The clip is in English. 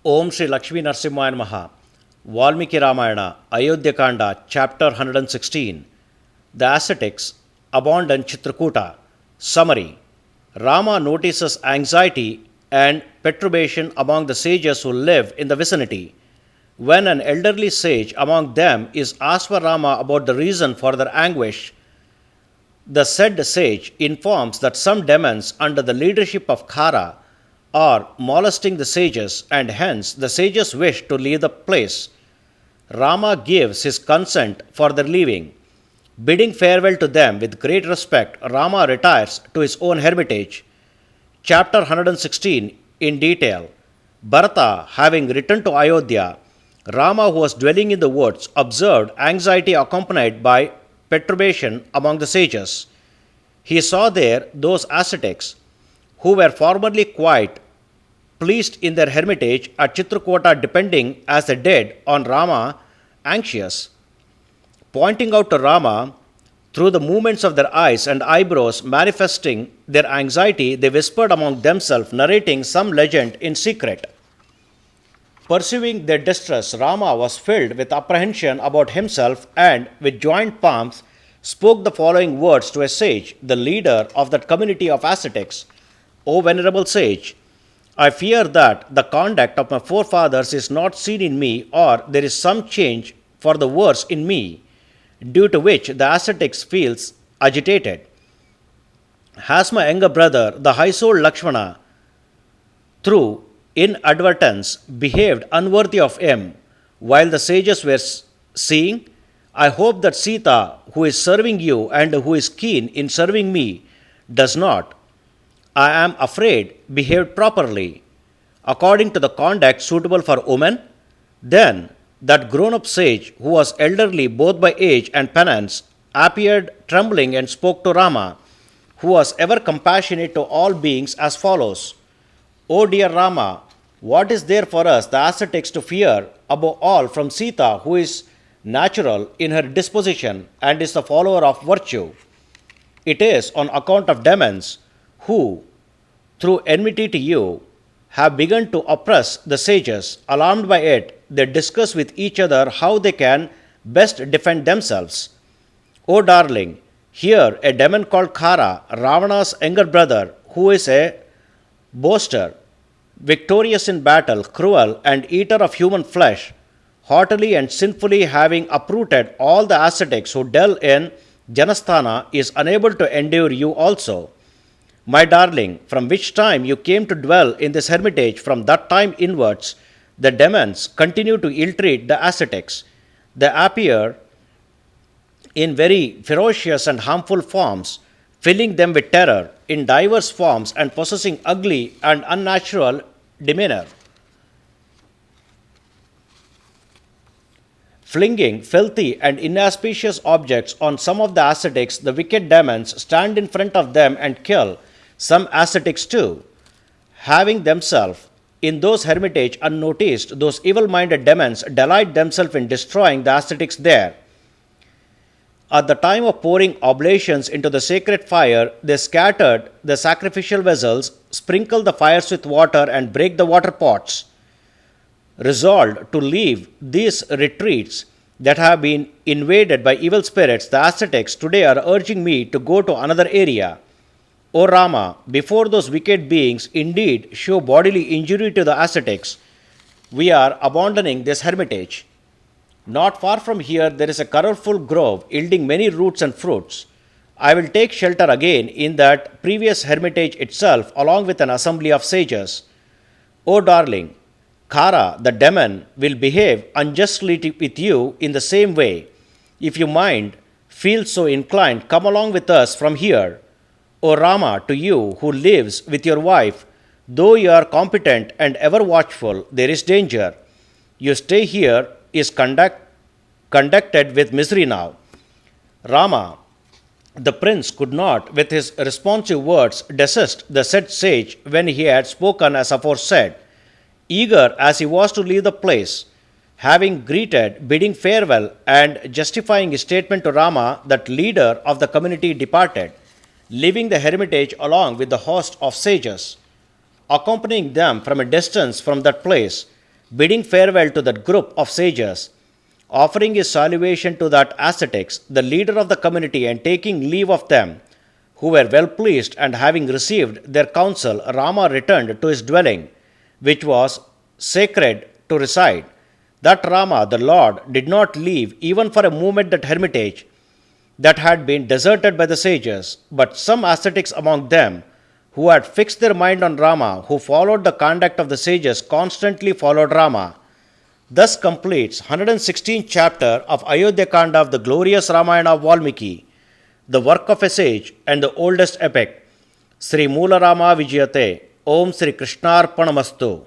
Om Shri Lakshmi Narsimhaya Namaha. Valmiki Ramayana, Ayodhya Kanda, Chapter 116. The Ascetics, Abandoned Chitrakuta. Summary. Rama notices anxiety and perturbation among the sages who live in the vicinity. When an elderly sage among them is asked by Rama about the reason for their anguish, the said sage informs that some demons under the leadership of Khara are molesting the sages, and hence the sages wish to leave the place. Rama gives his consent for their leaving. Bidding farewell to them with great respect, Rama retires to his own hermitage. Chapter 116 in detail. Bharata, having returned to Ayodhya, Rama, who was dwelling in the woods, observed anxiety accompanied by perturbation among the sages. He saw there those ascetics who were formerly quite pleased in their hermitage at Chitrakuta, depending as the dead on Rama, anxious. Pointing out to Rama, through the movements of their eyes and eyebrows manifesting their anxiety, they whispered among themselves, narrating some legend in secret. Perceiving their distress, Rama was filled with apprehension about himself and, with joined palms, spoke the following words to a sage, the leader of that community of ascetics. O venerable sage, I fear that the conduct of my forefathers is not seen in me, or there is some change for the worse in me, due to which the ascetics feels agitated. Has my younger brother, the high-souled Lakshmana, through inadvertence behaved unworthy of him, while the sages were seeing? I hope that Sita, who is serving you and who is keen in serving me, does not, I am afraid, behaved properly, according to the conduct suitable for women. Then that grown-up sage, who was elderly both by age and penance, appeared trembling and spoke to Rama, who was ever compassionate to all beings, as follows. O dear Rama, what is there for us, the ascetics, to fear above all from Sita, who is natural in her disposition and is the follower of virtue? It is on account of demons who, through enmity to you, have begun to oppress the sages. Alarmed by it, they discuss with each other how they can best defend themselves. O darling, here a demon called Khara, Ravana's younger brother, who is a boaster, victorious in battle, cruel, and eater of human flesh, haughtily and sinfully having uprooted all the ascetics who dwell in Janasthana, is unable to endure you also. My darling, from which time you came to dwell in this hermitage, from that time inwards, the demons continue to ill-treat the ascetics. They appear in very ferocious and harmful forms, filling them with terror in diverse forms and possessing ugly and unnatural demeanor. Flinging filthy and inauspicious objects on some of the ascetics, the wicked demons stand in front of them and kill some ascetics too. Having themselves in those hermitage unnoticed, those evil-minded demons delight themselves in destroying the ascetics there. At the time of pouring oblations into the sacred fire, they scattered the sacrificial vessels, sprinkle the fires with water, and break the water pots. Resolved to leave these retreats that have been invaded by evil spirits, the ascetics today are urging me to go to another area. O Rama, before those wicked beings indeed show bodily injury to the ascetics, we are abandoning this hermitage. Not far from here there is a colorful grove yielding many roots and fruits. I will take shelter again in that previous hermitage itself, along with an assembly of sages. O darling, Khara, the demon, will behave unjustly with you in the same way. If you mind, feel so inclined, come along with us from here. O Rama, to you who lives with your wife, though you are competent and ever watchful, there is danger. Your stay here is conducted with misery now. Rama, the prince, could not, with his responsive words, desist the said sage when he had spoken as aforesaid. Eager as he was to leave the place, having greeted, bidding farewell, and justifying his statement to Rama, that leader of the community departed, leaving the hermitage along with the host of sages. Accompanying them from a distance from that place, bidding farewell to that group of sages, offering his salutation to that ascetics, the leader of the community, and taking leave of them, who were well pleased, and having received their counsel, Rama returned to his dwelling, which was sacred to reside. That Rama, the Lord, did not leave even for a moment that hermitage that had been deserted by the sages, but some ascetics among them, who had fixed their mind on Rama, who followed the conduct of the sages, constantly followed Rama. Thus completes 116th chapter of Ayodhya Kanda of the glorious Ramayana of Valmiki, the work of a sage and the oldest epic. Sri Moola Rama Vijayate. Om Sri Krishnarpanamastu.